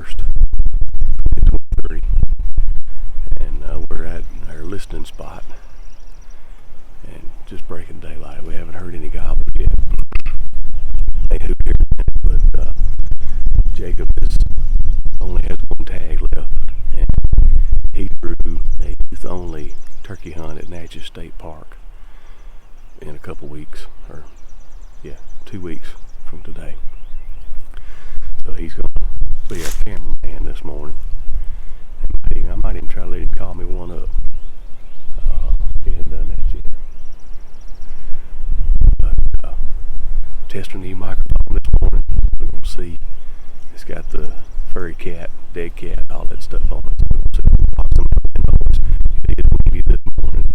1st, 2023, and we're at our listening spot and just breaking daylight. We haven't heard any gobble yet. They hoot here, but Jacob only has one tag left, and he drew a youth-only turkey hunt at Natchez State Park in a couple weeks, 2 weeks from today. So he's going to be our cameraman this morning. I might even try to let him call me one up. He hasn't done that yet. But testing the microphone this morning. We're going to see. It's got the furry cat, dead cat, all that stuff on it. So we'll see it is windy this morning.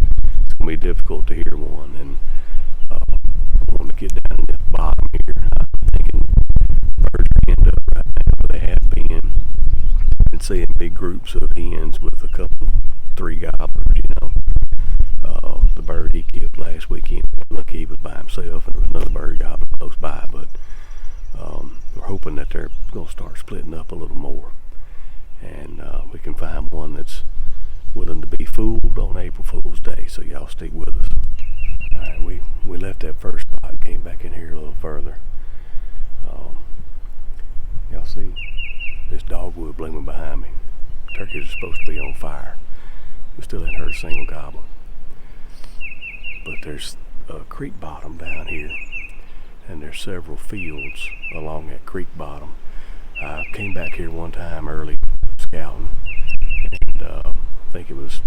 It's going to be difficult to hear one, and I want to get down in this bottom here. I'm thinking birds are end up right now. They have been. Been seeing big groups of hens with a couple, 3 gobblers, the bird he killed last weekend, lucky he was by himself, and there was another bird gobbler close by, but we're hoping that they're going to start splitting up a little more, and we can find one that's willing to be fooled on April Fool's Day, so y'all stick with us. Alright, we left that first spot and came back in here a little further. Y'all see this dogwood blooming behind me. Turkeys are supposed to be on fire. We still haven't heard a single gobble. But there's a creek bottom down here, and there's several fields along that creek bottom. I came back here one time early scouting, and I think it was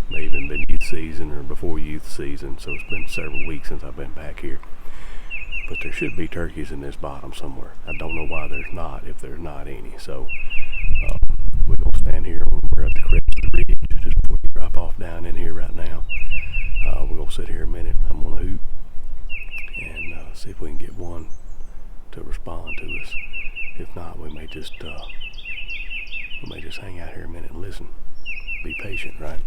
maybe been youth season or before youth season, so it's been several weeks since I've been back here. But there should be turkeys in this bottom somewhere. I don't know why there's not, if there's not any. So we're going to stand here when we're at the crest of the ridge, just before we drop off down in here right now. We're going to sit here a minute. I'm going to hoot and see if we can get one to respond to us. If not, we may just hang out here a minute and listen. Be patient, right?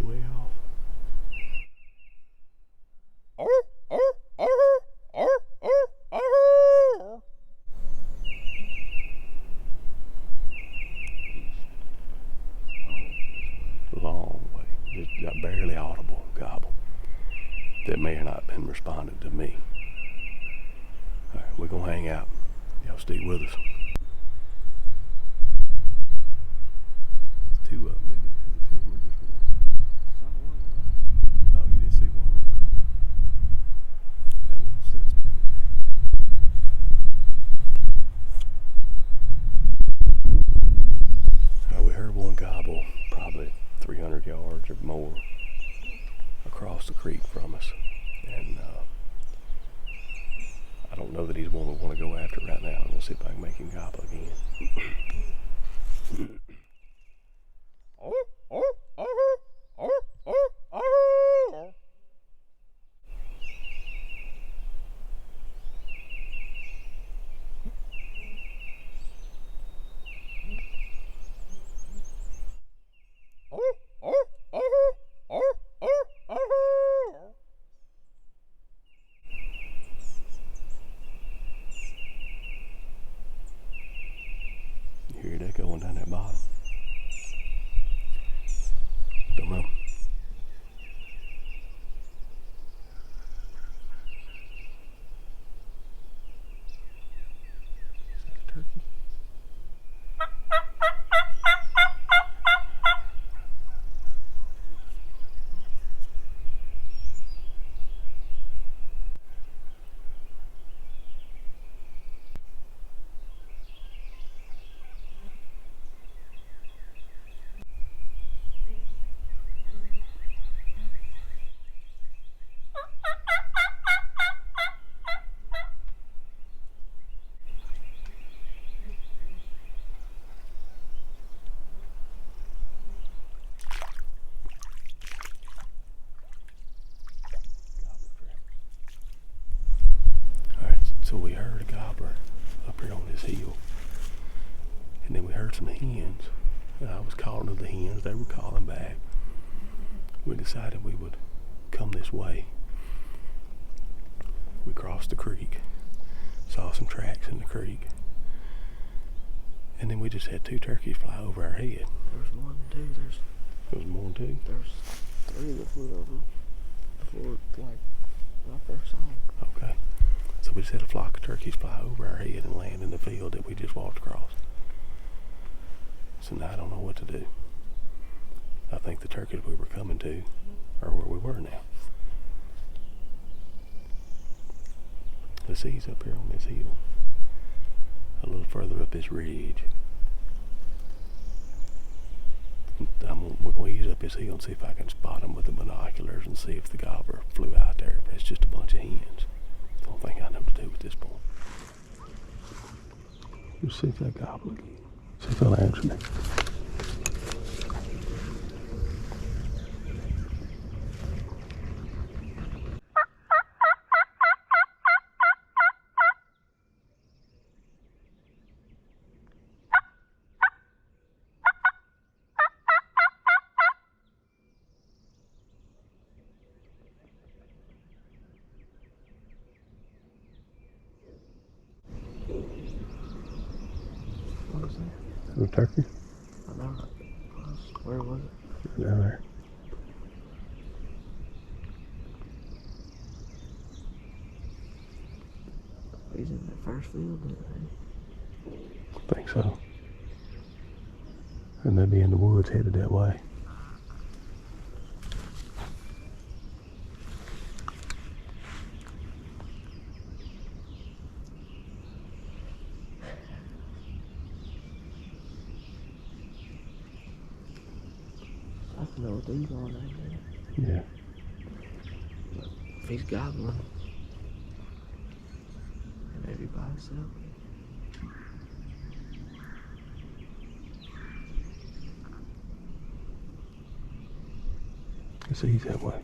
Way off. Long way. Just got barely audible gobble. That may have not been responding to me. Alright, we're going to hang out. Y'all stay with us. There's 2 of them, isn't it? Is it 2 of them or just 1? Oh, you didn't see one run off? That one's still standing there. We heard one gobble, probably 300 yards or more across the creek from us, and I don't know that he's one we want to go after right now. We'll see if I can make him gobble again. You hear that going down that bottom? Don't know. Is that a turkey? So we heard a gobbler up here on this hill. And then we heard some hens. And I was calling to the hens. They were calling back. We decided we would come this way. We crossed the creek. Saw some tracks in the creek. And then we just had 2 turkeys fly over our head. There was more than 2. There was more than 2? There's 3 that flew over before, like, when I first saw them. Okay. So we just had a flock of turkeys fly over our head and land in the field that we just walked across. So now I don't know what to do. I think the turkeys we were coming to are where we were now. Let's see, he's up here on this hill. A little further up this ridge. We're going to ease up his hill and see if I can spot him with the binoculars and see if the gobbler flew out there. But it's just a bunch of hens. Don't think I know what to do at this point. Let's see if that gobbler again. See if they'll answer me. What was that? The turkey? I know. Where was it? Down there. He's in that first field, didn't I think so. And they'd be in the woods headed that way. I can know what these are right there. Yeah. If he's gobbling, maybe by himself. See, he's that way.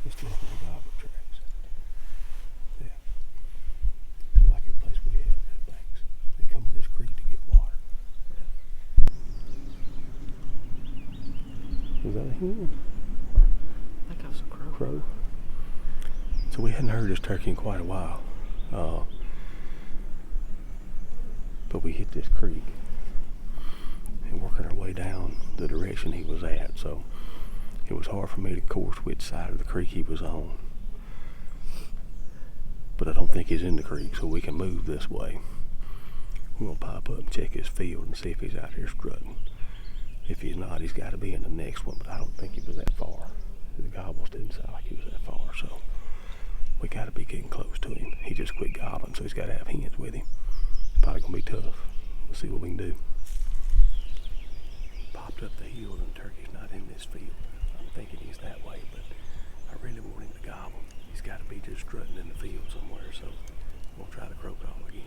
It's definitely gobbler tracks. Yeah. It's like a place we had red banks. They come to this creek to get water. Was that a hen? I think that was a crow. Crow? So we hadn't heard this turkey in quite a while. But we hit this creek and working our way down the direction he was at. So it was hard for me to course which side of the creek he was on. But I don't think he's in the creek, so we can move this way. We're going to pop up and check his field and see if he's out here strutting. If he's not, he's got to be in the next one, but I don't think he was that far. The gobbles didn't sound like he was that far, so we got to be getting close to him. He just quit gobbling, so he's got to have hens with him. Probably going to be tough. We'll see what we can do. Popped up the hill and the turkey's not in this field. I'm thinking he's that way, but I really want him to gobble. He's got to be just strutting in the field somewhere, so we'll try the crow call again.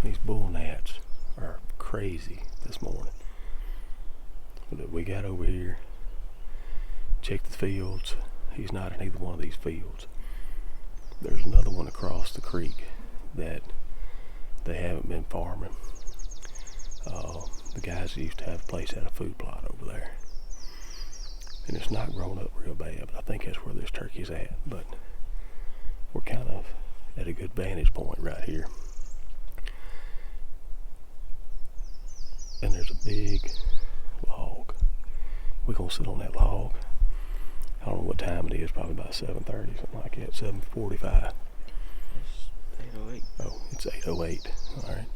These bull gnats are crazy this morning. But we got over here, checked the fields. He's not in either one of these fields. There's another one across the creek that they haven't been farming. The guys used to have a place at a food plot over there. And it's not grown up real bad, but I think that's where this turkey's at. But we're kind of at a good vantage point right here. and there's a big log. We're gonna sit on that log. I don't know what time it is, probably about 7:30, something like that, 7:45. It's 8:08. Oh, it's 8:08, all right.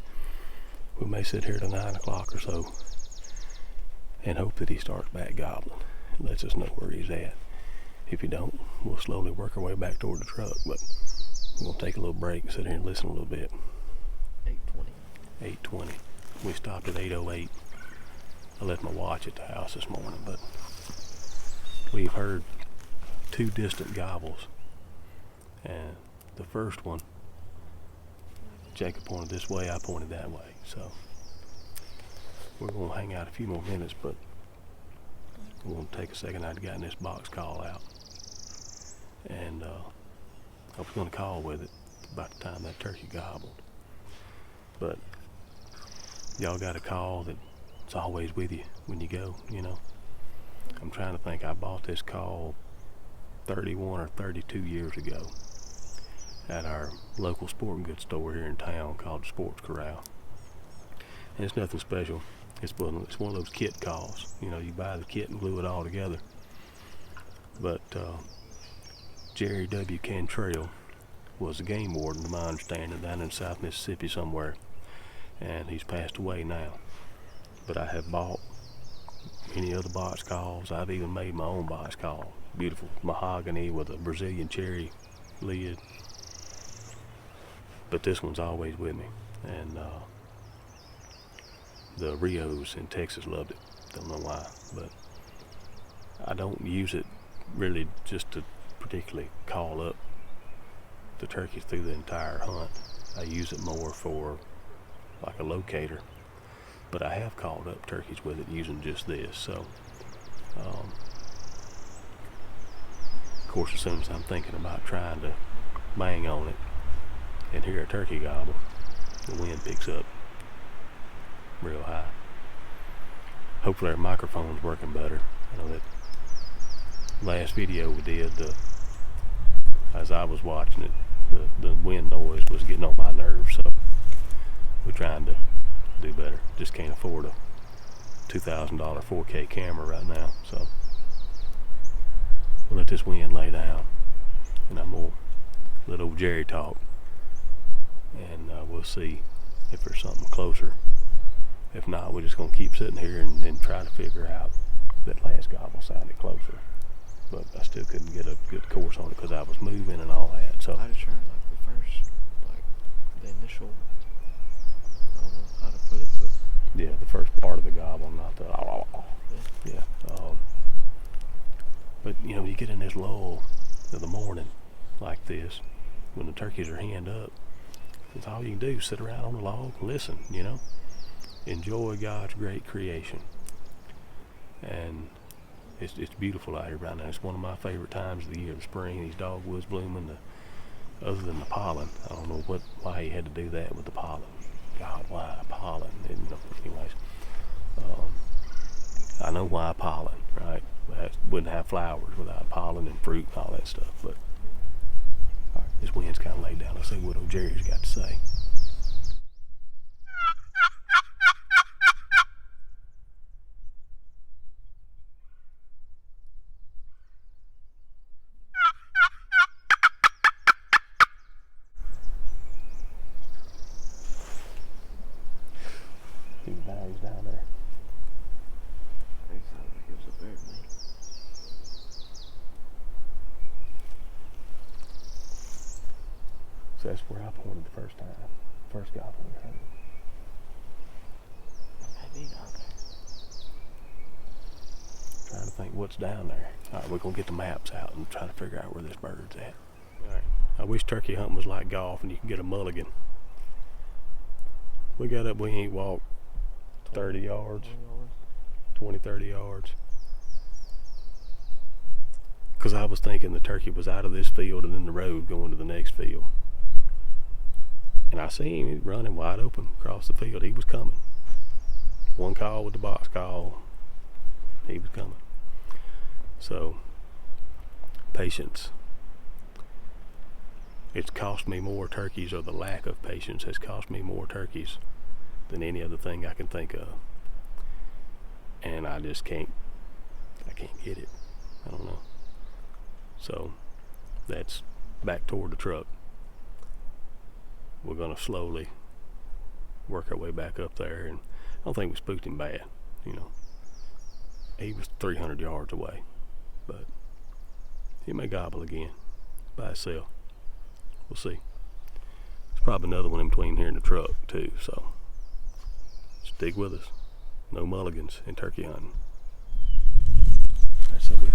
We may sit here till 9 o'clock or so and hope that he starts back gobbling and lets us know where he's at. If he don't, we'll slowly work our way back toward the truck, but we're gonna take a little break and sit here and listen a little bit. 8:20. 8:20. We stopped at 8:08. I left my watch at the house this morning, but we've heard 2 distant gobbles. And the first one, Jacob pointed this way, I pointed that way. So we're gonna hang out a few more minutes, but we're gonna take a second. I'd gotten this box call out, and I was gonna call with it about the time that turkey gobbled. But y'all got a call that's always with you when you go, you know. I'm trying to think, I bought this call 31 or 32 years ago at our local sporting goods store here in town called the Sports Corral. And it's nothing special. It's one of those kit calls. You know, you buy the kit and glue it all together. But Jerry W. Cantrell was a game warden, to my understanding, down in South Mississippi somewhere. And he's passed away now. But I have bought many other box calls. I've even made my own box call. Beautiful mahogany with a Brazilian cherry lid. But this one's always with me. And the Rios in Texas loved it. Don't know why, but I don't use it really just to particularly call up the turkeys through the entire hunt. I use it more for like a locator, but I have called up turkeys with it using just this. So of course, as soon as I'm thinking about trying to bang on it and hear a turkey gobble, the wind picks up real high. Hopefully our microphone's working better. I know that last video we did, as I was watching it, the wind noise was getting on my nerves, so we're trying to do better. Just can't afford a $2,000 4K camera right now, so we'll let this wind lay down, and I'm gonna let old Jerry talk, and we'll see if there's something closer. If not, we're just gonna keep sitting here and try to figure out. That last gobble sounded closer, but I still couldn't get a good course on it because I was moving and all that. So I just heard like the first, like the initial, I don't know how to put it, but yeah, the first part of the gobble, not the yeah. But you know, you get in this lull of the morning like this, when the turkeys are henned up, it's all you can do, sit around on the log and listen, you know. Enjoy God's great creation. And it's beautiful out here right now. It's one of my favorite times of the year, the spring, these dogwoods blooming, other than the pollen. I don't know why he had to do that with the pollen. God, why pollen? And, you know, anyways, I know why pollen, right? Wouldn't have flowers without pollen and fruit and all that stuff. But all right, this wind's kind of laid down. Let's see what old Jerry's got to say. He's down there. I think sounded like it was a bear to me. So that's where I pointed the first time. First gobble we heard. Maybe down there. Trying to think what's down there. Alright, we're gonna get the maps out and try to figure out where this bird's at. Alright. I wish turkey hunting was like golf and you can get a mulligan. We got up, we ain't walked 30 yards, 20, 30 yards. Because I was thinking the turkey was out of this field and in the road going to the next field. And I see him running wide open across the field. He was coming. One call with the box call, he was coming. So, patience. It's cost me more turkeys, or the lack of patience has cost me more turkeys than any other thing I can think of. and I just can't get it. I don't know. So that's back toward the truck. We're gonna slowly work our way back up there, and I don't think we spooked him bad. You know, he was 300 yards away, but he may gobble again by itself. We'll see. There's probably another one in between here in the truck too, so stick with us. No mulligans in turkey hunting. Alright, so we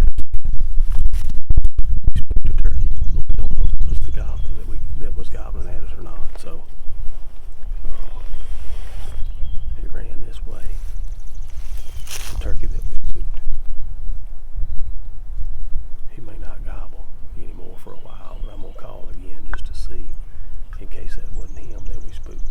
spooked a turkey. We don't know if it was the gobbler that was gobbling at us or not. So he ran this way. The turkey that we spooked. He may not gobble anymore for a while, but I'm gonna call again just to see, in case that wasn't him that we spooked.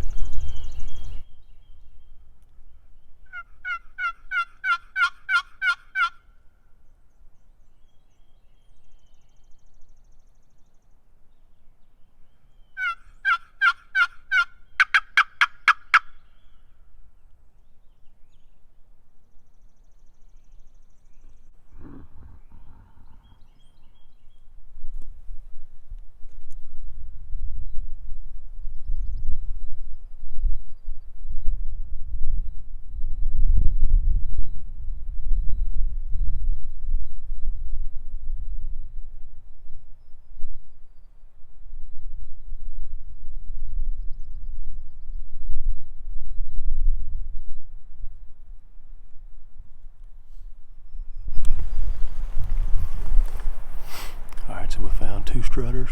Alright, so we found 2 strutters,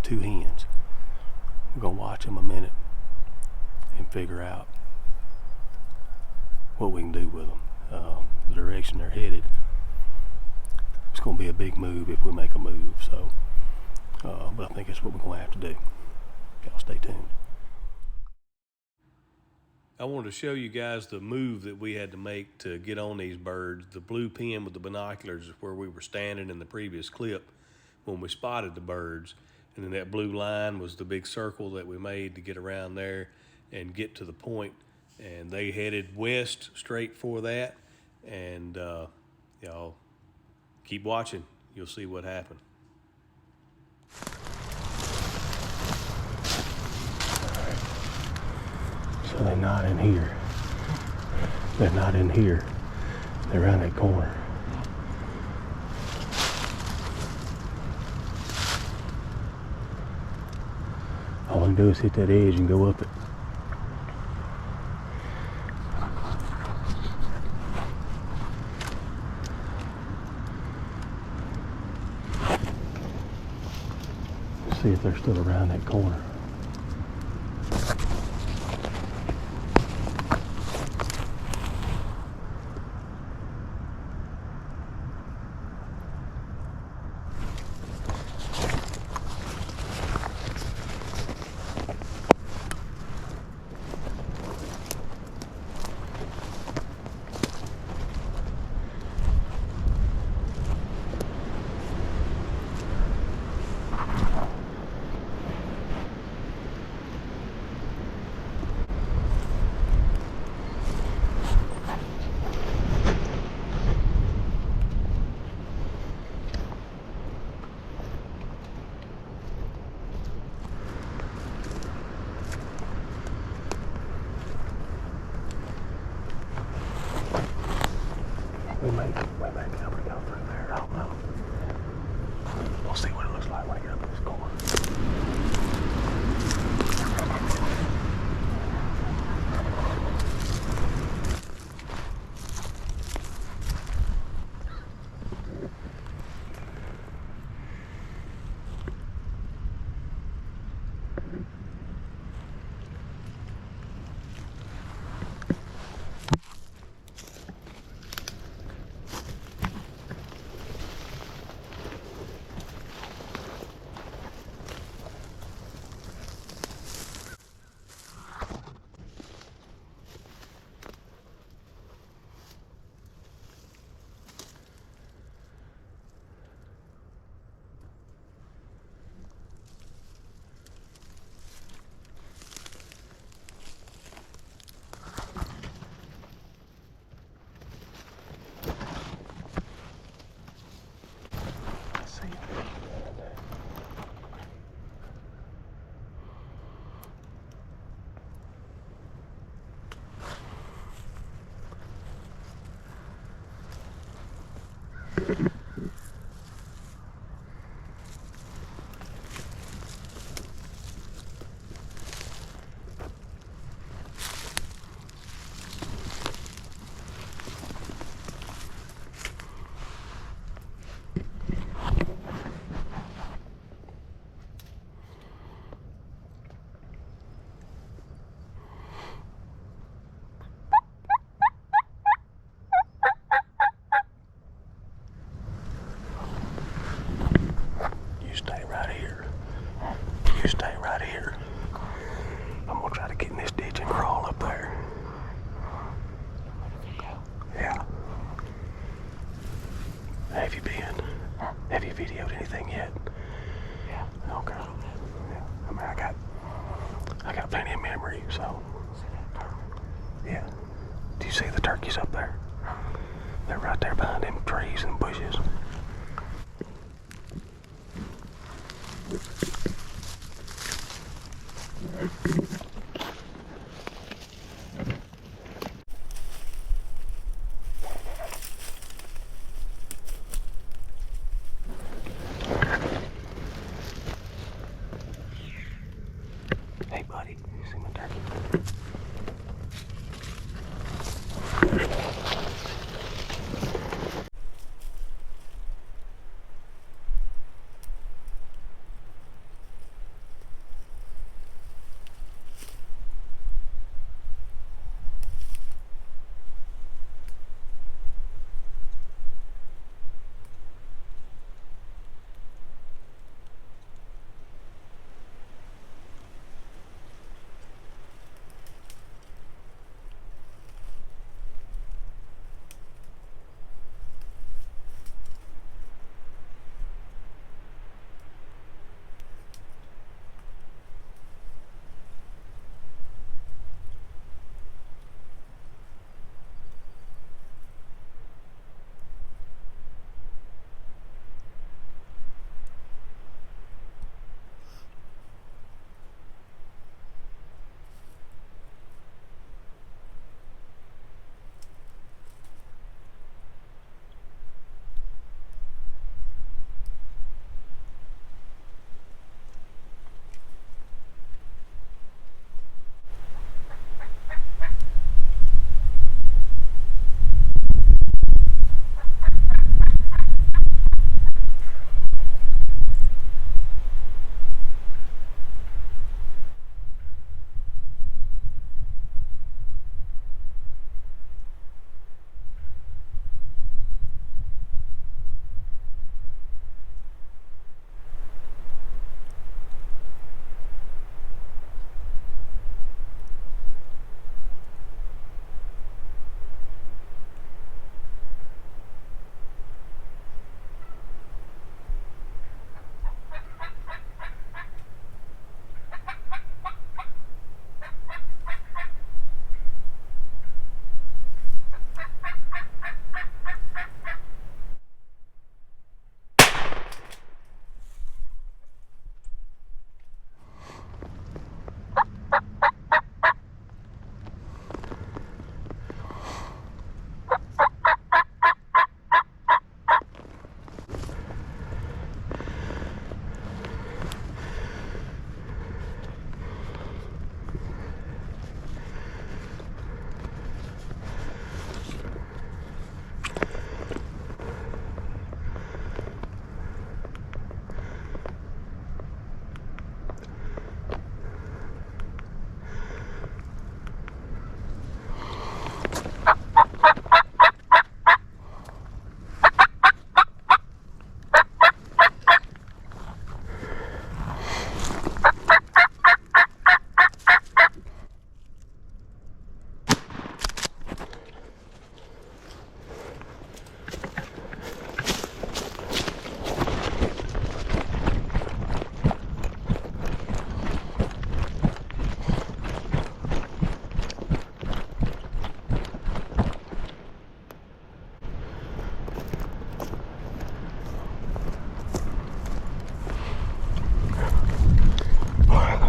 2 hens. We're gonna watch them a minute and figure out what we can do with them. The direction they're headed, it's gonna be a big move if we make a move. So, but I think that's what we're gonna have to do. Y'all stay tuned. I wanted to show you guys the move that we had to make to get on these birds. The blue pin with the binoculars is where we were standing in the previous clip when we spotted the birds, and then that blue line was the big circle that we made to get around there and get to the point, and they headed west straight for that. And y'all keep watching, you'll see what happened. So they're not in here. They're not in here. They're around that corner. All I can do is hit that edge and go up it. See if they're still around that corner. We may be able to go through there. I don't know. We'll see what it looks like when I get up in this corner. You stay right here. You stay right here. I'm gonna try to get in this ditch and crawl up there. Yeah. Have you been? Have you videoed anything yet? Yeah. Okay. Yeah. I mean, I got plenty of memory, so. Yeah. Do you see the turkeys up there? They're right there behind them trees and bushes. Hey buddy, you see my turkey?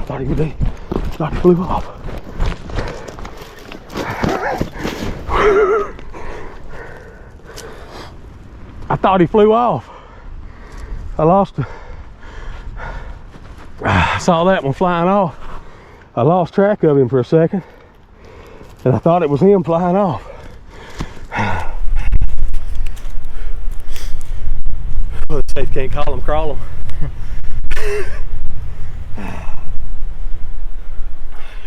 Thought he would be. Thought he flew off. thought he flew off. I lost it. I saw that one flying off. I lost track of him for a second, and I thought it was him flying off. Well, the safe can't call him, crawl him.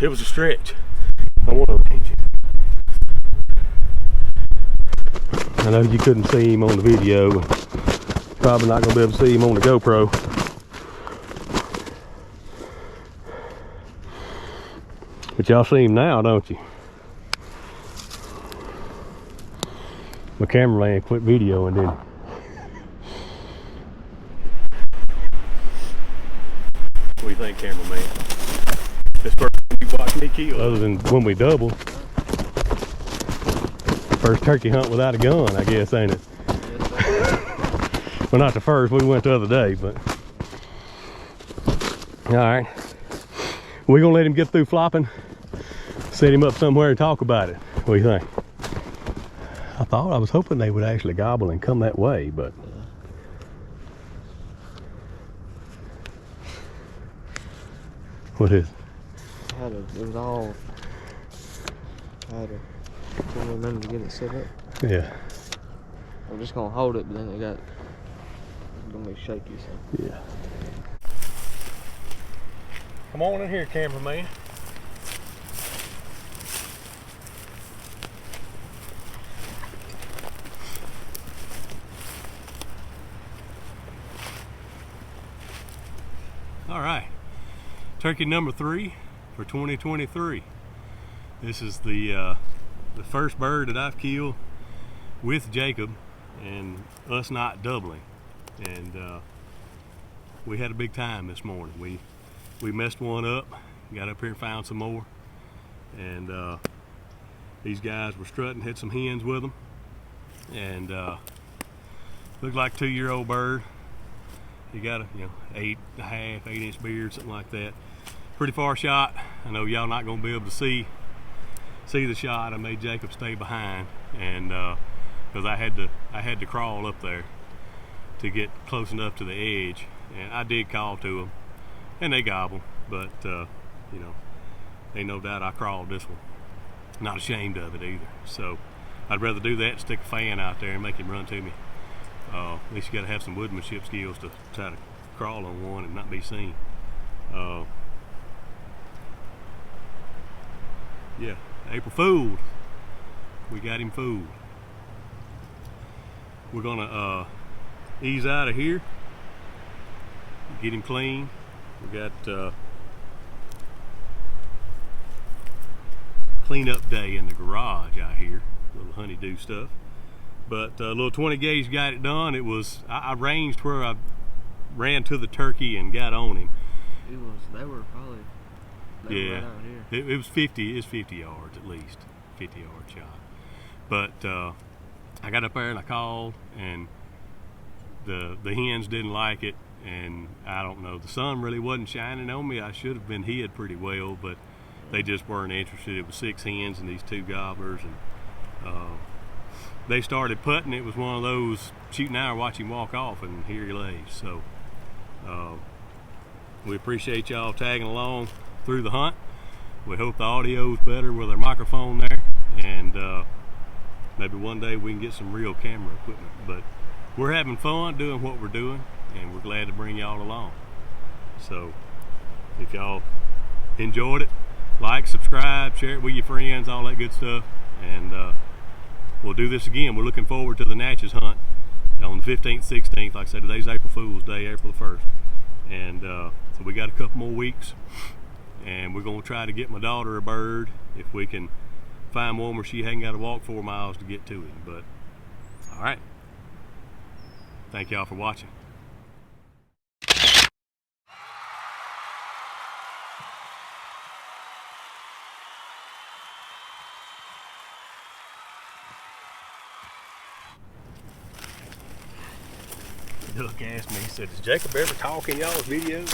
It was a stretch. I want to arrange it. I know you couldn't see him on the video, and probably not going to be able to see him on the GoPro. But y'all see him now, don't you? My cameraman quit videoing, didn't he? What do you think, cameraman? This first time you watched me kill. Other than when we double. First turkey hunt without a gun, I guess, ain't it? Well, not the first. We went the other day, but. All right. We're gonna let him get through flopping, set him up somewhere and talk about it. What do you think? I was hoping they would actually gobble and come that way, but. What is? It was all. I had to 20 minutes to get it set up. Yeah. I'm just gonna hold it, but then it's gonna be shaky. So. Yeah. Come on in here, cameraman. All right, turkey number 3 for 2023. This is the first bird that I've killed with Jacob and us not doubling. And we had a big time this morning. We messed one up, got up here and found some more. And these guys were strutting, had some hens with them. And looked like a 2-year-old bird. He got a 8.5, 8-inch beard, something like that. Pretty far shot. I know y'all not gonna be able to see the shot. I made Jacob stay behind, and because I had to crawl up there to get close enough to the edge. And I did call to them, and they gobbled. But ain't no doubt I crawled this one. Not ashamed of it either. So I'd rather do that, stick a fan out there and make him run to me. At least you got to have some woodmanship skills to try to crawl on one and not be seen. Yeah, April Fooled. We got him fooled. We're gonna ease out of here, get him clean. We got cleanup day in the garage out here, little honeydew stuff. But a little 20 gauge got it done. It was, I ranged where I ran to the turkey and got on him. They were right out here. It was 50 yards at least, 50-yard shot. But I got up there and I called, and the hens didn't like it, and I don't know, the sun really wasn't shining on me. I should have been hid pretty well, but they just weren't interested. It was 6 hens and these 2 gobblers, and they started putting. It was one of those shoot an hour, watch him walk off, and here he lays. So we appreciate y'all tagging along through the hunt. We hope the audio's better with our microphone there, and maybe one day we can get some real camera equipment. But we're having fun doing what we're doing, and we're glad to bring y'all along. So if y'all enjoyed it, like, subscribe, share it with your friends, all that good stuff. And we'll do this again. We're looking forward to the Natchez hunt on the 15th, 16th. Like I said, today's April Fool's Day, April the 1st. And so we got a couple more weeks, and we're gonna try to get my daughter a bird if we can find one where she hadn't got to walk 4 miles to get to him. But all right, thank y'all for watching. Duck asked me, he said, does Jacob ever talk in y'all's videos?